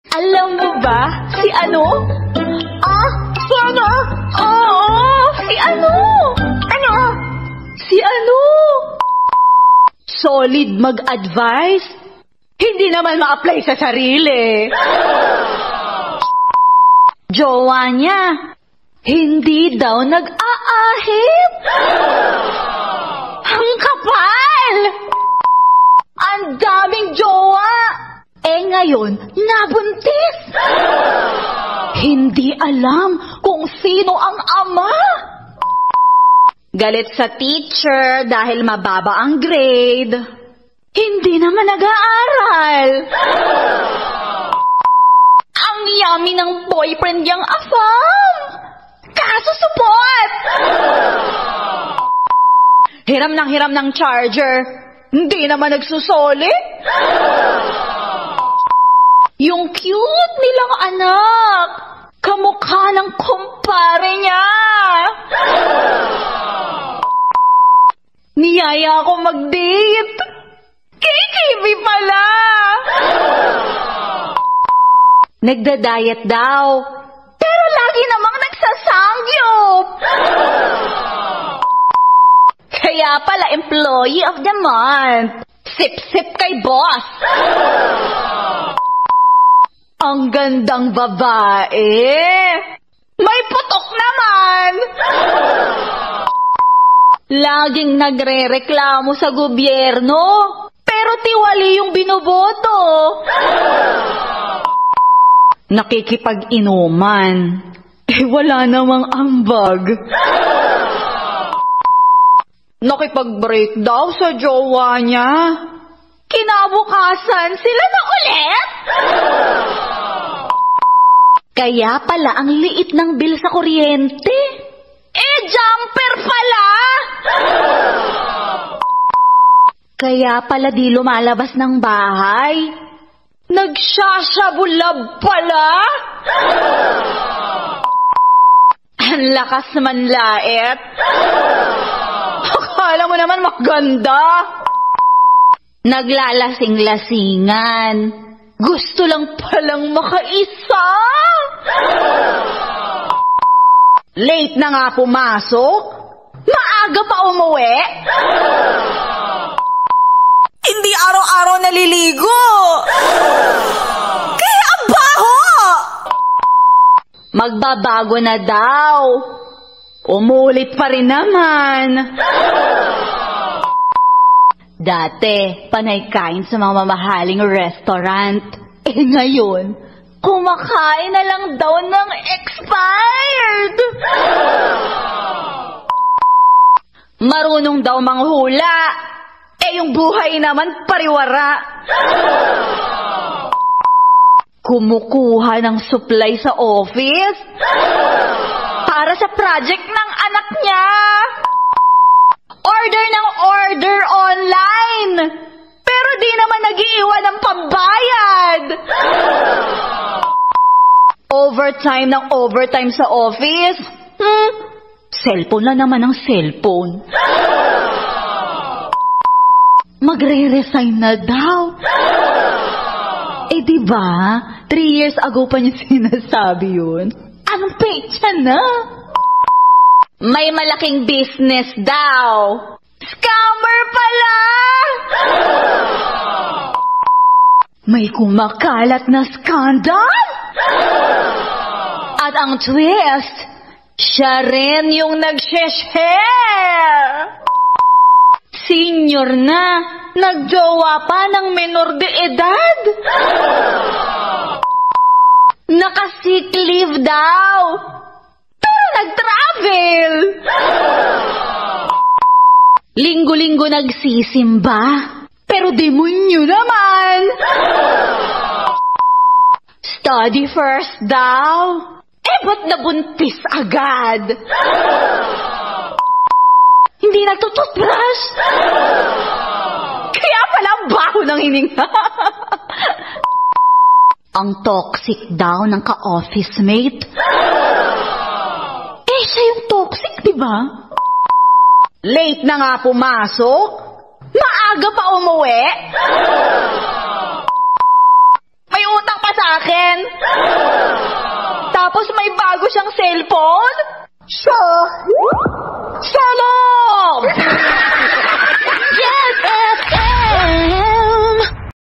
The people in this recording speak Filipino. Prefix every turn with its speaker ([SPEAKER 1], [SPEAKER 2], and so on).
[SPEAKER 1] Alam mo ba, si ano? Si ano? Oo, si ano? Ano? Si ano? Solid mag-advise. Hindi naman ma-apply sa sarili. Jowa niya, hindi daw nag-aahit. Ang kapal! Ang daming jowa! Ngayon, nabuntis! Hindi alam kung sino ang ama. Galit sa teacher dahil mababa ang grade. Hindi naman nag-aaral. Ang yummy ng boyfriend niyang afam. Kaso support! Hiram ng charger. Hindi naman nagsusoli. Yung cute nilang anak, kamukha ng kumpare niya. Niyaya ako mag-date. KKB pala. Nagda-diet daw, pero lagi namang nagsasangyup. Kaya pala employee of the month. Sip-sip kay boss. Ang gandang babae. May putok naman. Laging nagre-reklamo sa gobyerno, pero tiwali yung binoboto. Nakikipag-inuman. Wala namang ambag. Nakipag-break daw sa jowa niya. Kinabukasan sila na ulit. Kaya pala ang liit ng bill sa kuryente. Jumper pala. Kaya pala di lumalabas ng bahay. Nagsasabulab pala. Ang lakas manlait. Akala mo naman maganda. Naglalasing-lasingan. Gusto lang palang makaisa. Late na nga pumasok. Maaga pa umuwi. Hindi araw-araw naliligo. Kaya ang baho. Magbabago na daw. Umulit pa rin naman. Dati, panay kain sa mga mamahaling restaurant. Ngayon, kumakain na lang daw ng expired. Marunong daw manghula. Yung buhay naman pariwara. Kumukuha ng supply sa office para sa project ng anak niya. Order ng order online. Pero di naman nag-iiwan ng pambayad. Overtime ng overtime sa office. Cellphone lang naman ang cellphone. Magre-resign na daw. Diba? 3 years ago pa niya sinasabi yun. Anong pecha na? May malaking business daw. Scammer pala! May kumakalat na skandal? At ang twist, siya rin yung nag-share. Senior na, nagjowa pa ng menor de edad. Naka-sick leave daw. Pero nag-travel. Linggo-linggo nagsisimba. Pero demonyo naman. Study first daw. Ba't nabuntis agad? Hindi nagtututbrush. Kaya pala ang baho ng hininga. Ang toxic daw ng ka-office mate. Siya yung toxic, diba? Late na nga pumasok. Maaga pa umuwi. May utang pa sa akin. Tapos may bago siyang cellphone?
[SPEAKER 2] Siya?